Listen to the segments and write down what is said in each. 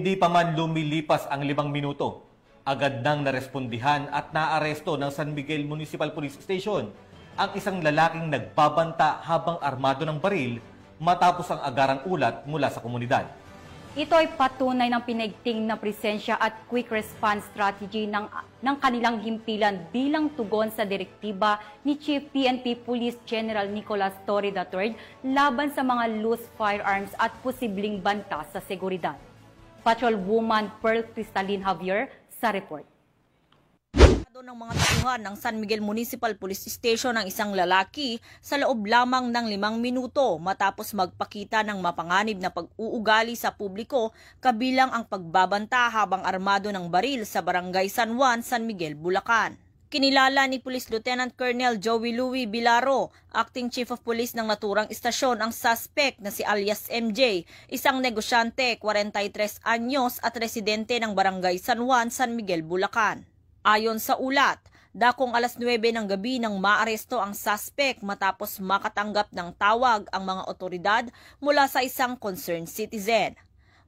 Hindi pa man lumilipas ang 5 minuto, agad nang narespondihan at naaresto ng San Miguel Municipal Police Station ang isang lalaking nagbabanta habang armado ng baril matapos ang agarang ulat mula sa komunidad. Ito ay patunay ng pinigting na presensya at quick response strategy ng kanilang himpilan bilang tugon sa direktiba ni Chief PNP Police General Nicolas Torre III laban sa mga loose firearms at posibleng banta sa seguridad. Patrolwoman Pearl Cristalin Javier sa report. Ng mga tauhan ng San Miguel Municipal Police Station ang isang lalaki sa loob lamang ng 5 minuto matapos magpakita ng mapanganib na pag-uugali sa publiko kabilang ang pagbabanta habang armado ng baril sa Barangay San Juan, San Miguel, Bulacan. Kinilala ni Police Lieutenant Colonel Joey Louie Bilaro, Acting Chief of Police ng naturang istasyon, ang suspect na si alias MJ, isang negosyante, 43 anyos at residente ng Barangay San Juan, San Miguel, Bulacan. Ayon sa ulat, dakong alas 9 ng gabi nang maaresto ang suspect matapos makatanggap ng tawag ang mga otoridad mula sa isang concerned citizen.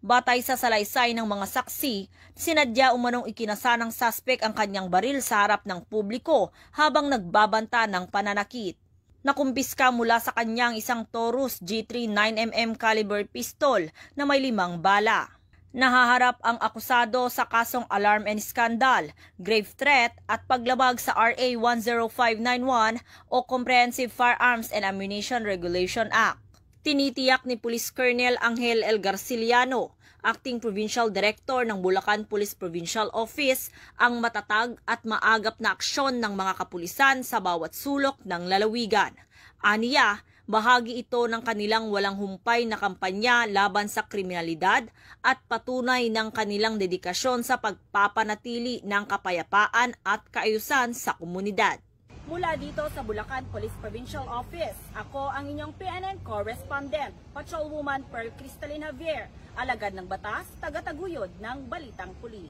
Batay sa salaysay ng mga saksi, sinadya umanong ikinasa ng suspect ang kanyang baril sa harap ng publiko habang nagbabanta ng pananakit. Nakumpiska mula sa kanyang isang Taurus G3 9mm caliber pistol na may 5 bala. Nahaharap ang akusado sa kasong alarm and scandal, grave threat at paglabag sa RA 10591 o Comprehensive Firearms and Ammunition Regulation Act. Tinitiyak ni Police Colonel Angel L. Garciliano, Acting Provincial Director ng Bulacan Police Provincial Office, ang matatag at maagap na aksyon ng mga kapulisan sa bawat sulok ng lalawigan. Aniya, bahagi ito ng kanilang walang humpay na kampanya laban sa kriminalidad at patunay ng kanilang dedikasyon sa pagpapanatili ng kapayapaan at kaayusan sa komunidad. Mula dito sa Bulacan Police Provincial Office, ako ang inyong PNN correspondent, Patrolwoman Pearl Cristalin Javier, alagad ng batas, taga-taguyod ng Balitang Pulis.